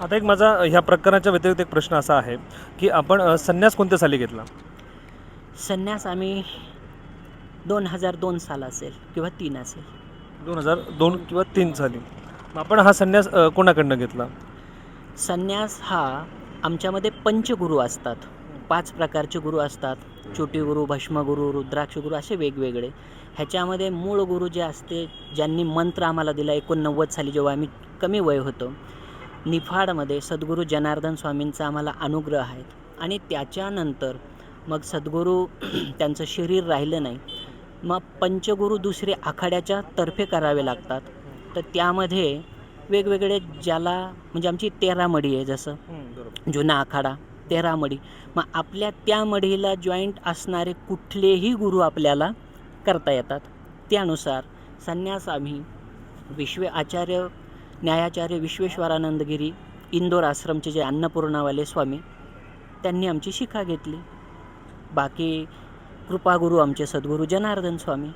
आता एक माझा ह्या प्रकरणाच्या व्यतिरिक्त एक प्रश्न असा आहे की आपण संन्यास कोणत्या साली घेतला? संन्यास आम्ही 2002 साल असेल किंवा 3 असेल. 2002 किंवा 3 साली. मग आपण हा संन्यास कोणाकडनं घेतला? संन्यास हा आमच्यामध्ये पंचगुरू असतात. 5 प्रकारचे गुरु असतात. छोटी गुरु, भस्मगुरू, रुद्राक्ष गुरु असे वेगवेगळे. ह्याच्यामध्ये मूळ गुरु जे असते, ज्यांनी मंत्र आम्हाला दिला 89 साली जेव्हा आम्ही कमी वय होतं, निफाडमध्ये सद्गुरू जनार्दन स्वामींचा आम्हाला अनुग्रह आहे. आणि त्याच्यानंतर मग सद्गुरू त्यांचं शरीर राहिलं नाही, मग पंचगुरू दुसरे आखाड्याच्या तर्फे करावे लागतात. तर त्यामध्ये वेगवेगळे ज्याला म्हणजे आमची 13 मडी आहे, जसं बरोबर. जुना आखाडा 13 मडी. मग आपल्या त्या मढीला जॉईंट असणारे कुठलेही गुरु आपल्याला करता येतात. त्यानुसार संन्यास आम्ही आचार्य न्यायाचार्य विश्वेश्वरानंदगिरी इंदोर आश्रमचे जे अन्नपूर्णावाले स्वामी, त्यांनी आमची शिखा घेतली. बाकी कृपागुरू आमचे सद्गुरू जनार्दन स्वामी.